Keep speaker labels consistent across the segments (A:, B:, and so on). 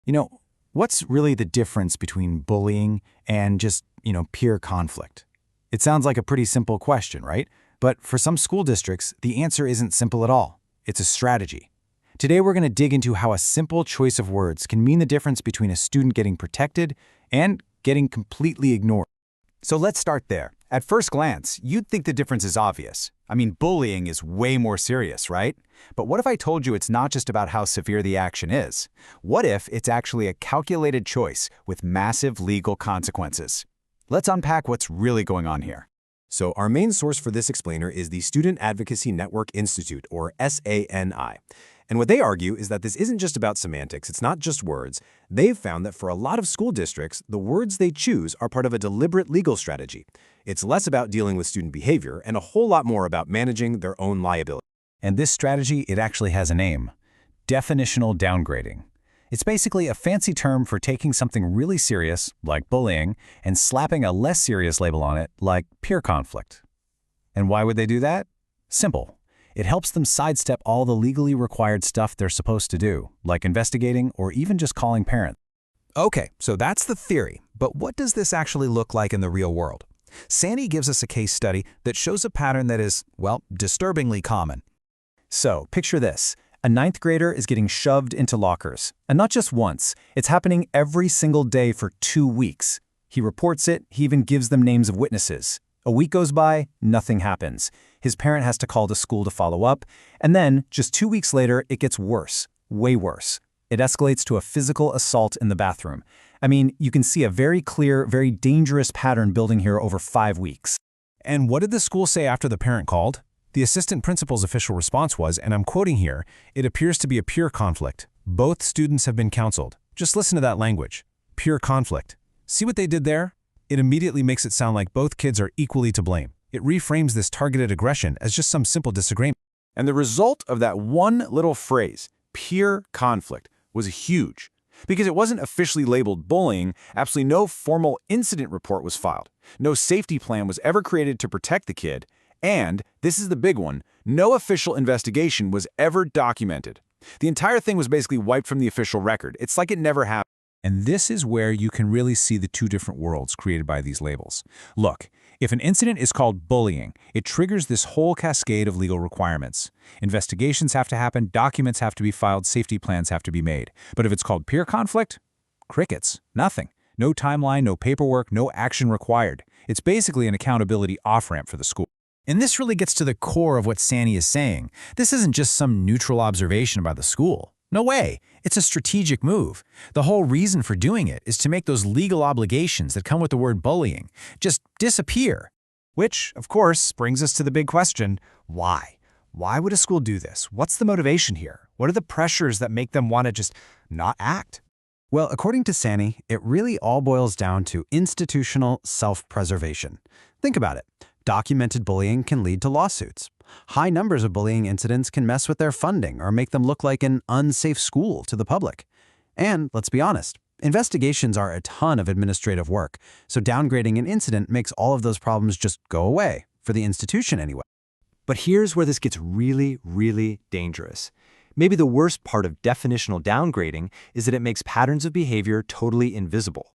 A: You know, what's really the difference between bullying and just, peer conflict? It sounds like a pretty simple question, right? But for some school districts, the answer isn't simple at all. It's a strategy. Today, we're going to dig into how a simple choice of words can mean the difference between a student getting protected and getting completely ignored. So let's start there. At first glance, you'd think the difference is obvious. I mean, bullying is way more serious, right? But what if I told you it's not just about how severe the action is? What if it's actually a calculated choice with massive legal consequences? Let's unpack what's really going on here.
B: So our main source for this explainer is the Student Advocacy Network Institute, or SANI. And what they argue is that this isn't just about semantics, it's not just words. They've found that for a lot of school districts, the words they choose are part of a deliberate legal strategy. It's less about dealing with student behavior and a whole lot more about managing their own liability.
A: And this strategy, it actually has a name: definitional downgrading. It's basically a fancy term for taking something really serious, like bullying, and slapping a less serious label on it, like peer conflict. And why would they do that? Simple. It helps them sidestep all the legally required stuff they're supposed to do, like investigating or even just calling parents.
C: Okay, so that's the theory, but what does this actually look like in the real world? SANI gives us a case study that shows a pattern that is, well, disturbingly common.
A: So, picture this. A ninth grader is getting shoved into lockers. And not just once. It's happening every single day for 2 weeks. He reports it, he even gives them names of witnesses. A week goes by, nothing happens. His parent has to call the school to follow up. And then, just 2 weeks later, it gets worse. Way worse. It escalates to a physical assault in the bathroom. I mean, you can see a very clear, very dangerous pattern building here over 5 weeks.
C: And what did the school say after the parent called? The assistant principal's official response was, and I'm quoting here, "It appears to be a peer conflict. Both students have been counseled." Just listen to that language. Peer conflict. See what they did there? It immediately makes it sound like both kids are equally to blame. It reframes this targeted aggression as just some simple disagreement.
D: And the result of that one little phrase, peer conflict, was huge. Because it wasn't officially labeled bullying, absolutely no formal incident report was filed. No safety plan was ever created to protect the kid. And, this is the big one, no official investigation was ever documented. The entire thing was basically wiped from the official record. It's like it never happened.
C: And this is where you can really see the two different worlds created by these labels. Look, if an incident is called bullying, it triggers this whole cascade of legal requirements. Investigations have to happen, documents have to be filed, safety plans have to be made. But if it's called peer conflict, crickets, nothing. No timeline, no paperwork, no action required. It's basically an accountability off-ramp for the school.
A: And this really gets to the core of what SANI is saying. This isn't just some neutral observation by the school. No way. It's a strategic move. The whole reason for doing it is to make those legal obligations that come with the word bullying just disappear. Which, of course, brings us to the big question, why? Why would a school do this? What's the motivation here? What are the pressures that make them want to just not act? Well, according to SANI, it really all boils down to institutional self-preservation. Think about it. Documented bullying can lead to lawsuits. High numbers of bullying incidents can mess with their funding or make them look like an unsafe school to the public. And let's be honest, investigations are a ton of administrative work, so downgrading an incident makes all of those problems just go away, for the institution anyway.
E: But here's where this gets really, really dangerous. Maybe the worst part of definitional downgrading is that it makes patterns of behavior totally invisible.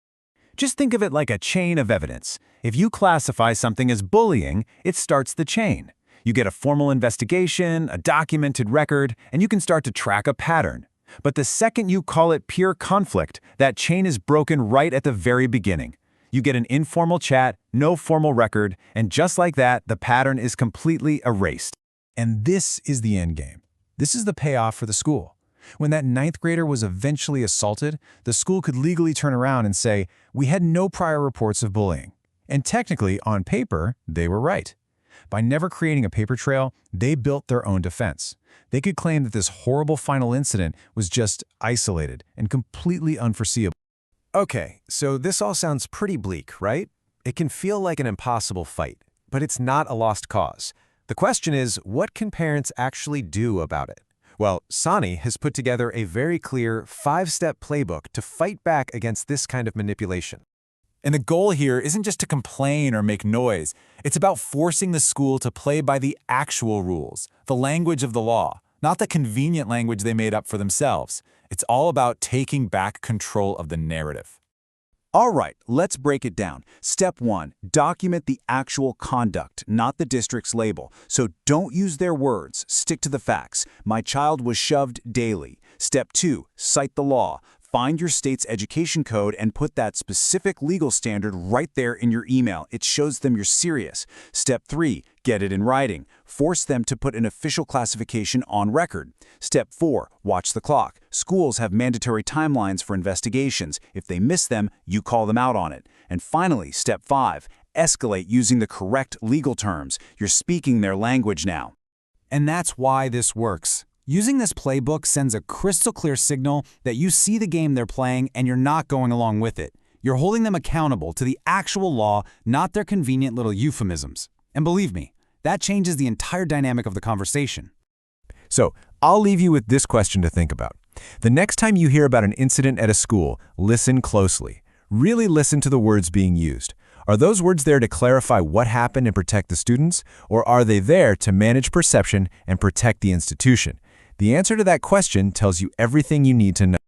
A: Just think of it like a chain of evidence. If you classify something as bullying, it starts the chain. You get a formal investigation, a documented record, and you can start to track a pattern. But the second you call it peer conflict, that chain is broken right at the very beginning. You get an informal chat, no formal record, and just like that, the pattern is completely erased.
C: And this is the end game. This is the payoff for the school. When that ninth grader was eventually assaulted, the school could legally turn around and say, "We had no prior reports of bullying." And technically, on paper, they were right. By never creating a paper trail, they built their own defense. They could claim that this horrible final incident was just isolated and completely unforeseeable.
B: Okay, so this all sounds pretty bleak, right? It can feel like an impossible fight, but it's not a lost cause. The question is, what can parents actually do about it? Well, SANI has put together a very clear 5-step playbook to fight back against this kind of manipulation.
D: And the goal here isn't just to complain or make noise. It's about forcing the school to play by the actual rules, the language of the law, not the convenient language they made up for themselves. It's all about taking back control of the narrative.
F: All right, let's break it down. Step 1, document the actual conduct, not the district's label. So don't use their words, stick to the facts. My child was shoved daily. Step 2, cite the law. Find your state's education code and put that specific legal standard right there in your email. It shows them you're serious. Step 3, get it in writing. Force them to put an official classification on record. Step 4, watch the clock. Schools have mandatory timelines for investigations. If they miss them, you call them out on it. And finally, Step 5, escalate using the correct legal terms. You're speaking their language now.
A: And that's why this works. Using this playbook sends a crystal clear signal that you see the game they're playing and you're not going along with it. You're holding them accountable to the actual law, not their convenient little euphemisms. And believe me, that changes the entire dynamic of the conversation.
C: So, I'll leave you with this question to think about. The next time you hear about an incident at a school, listen closely. Really listen to the words being used. Are those words there to clarify what happened and protect the students, or are they there to manage perception and protect the institution? The answer to that question tells you everything you need to know.